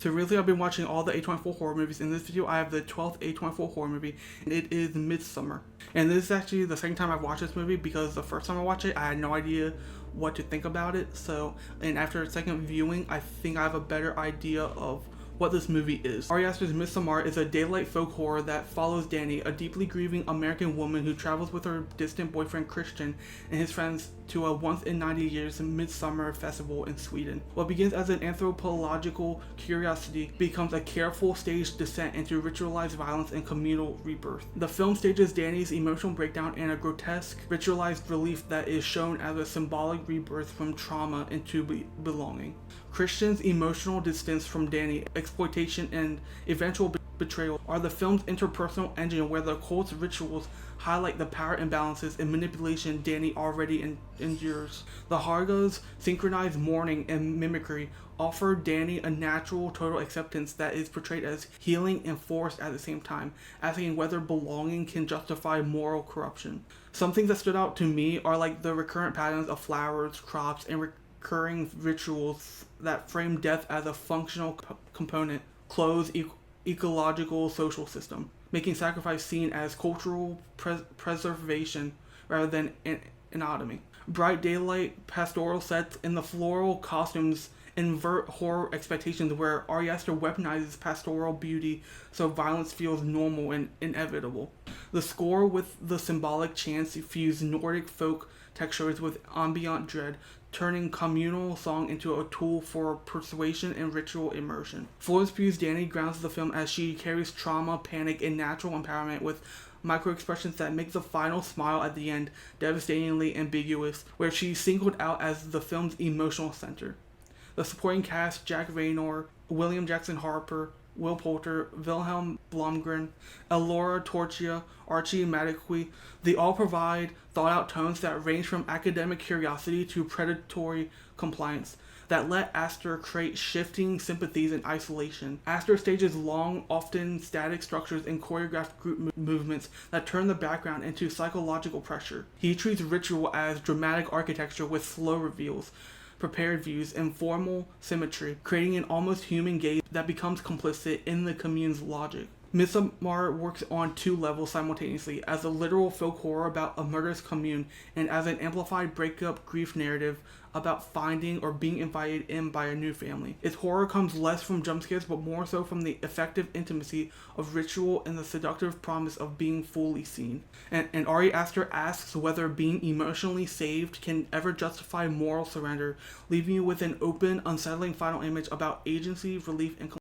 So really, I've been watching all the A24 horror movies. In this video, I have the 12th A24 horror movie, and it is Midsommar. And this is actually the second time I've watched this movie because the first time I watched it, I had no idea what to think about it. And after a second viewing, I think I have a better idea of what this movie is. Ari Aster's Midsommar is a daylight folk horror that follows Dani, a deeply grieving American woman who travels with her distant boyfriend Christian and his friends to a once in 90 years midsummer festival in Sweden. What begins as an anthropological curiosity becomes a careful staged descent into ritualized violence and communal rebirth. The film stages Dani's emotional breakdown and a grotesque ritualized relief that is shown as a symbolic rebirth from trauma into belonging. Christian's emotional distance from Dani, exploitation, and eventual betrayal are the film's interpersonal engine, where the cult's rituals highlight the power imbalances and manipulation Dani already endures. The Harga's synchronized mourning and mimicry offer Dani a natural, total acceptance that is portrayed as healing and forced at the same time, asking whether belonging can justify moral corruption. Some things that stood out to me are like the recurrent patterns of flowers, crops, and recurring rituals that frame death as a functional component, clothes, ecological, social system, making sacrifice seen as cultural preservation rather than anatomy. Bright daylight pastoral sets and the floral costumes invert horror expectations, where Ari Aster weaponizes pastoral beauty so violence feels normal and inevitable. The score with the symbolic chants fuse Nordic folk textures with ambient dread, turning communal song into a tool for persuasion and ritual immersion. Florence Pugh's Dani grounds the film as she carries trauma, panic, and natural empowerment with micro-expressions that make the final smile at the end devastatingly ambiguous, where she's singled out as the film's emotional center. The supporting cast, Jack Raynor, William Jackson Harper, Will Poulter, Wilhelm Blomgren, Elora Torchia, Archie Madekwe, they all provide thought-out tones that range from academic curiosity to predatory compliance that let Aster create shifting sympathies and isolation. Aster stages long, often static structures and choreographed group movements that turn the background into psychological pressure. He treats ritual as dramatic architecture with slow reveals, prepared views, and formal symmetry, creating an almost human gaze that becomes complicit in the commune's logic. Midsommar works on two levels simultaneously, as a literal folk horror about a murderous commune, and as an amplified breakup grief narrative about finding or being invited in by a new family. Its horror comes less from jump scares, but more so from the effective intimacy of ritual and the seductive promise of being fully seen. And Ari Aster asks whether being emotionally saved can ever justify moral surrender, leaving you with an open, unsettling final image about agency, relief, and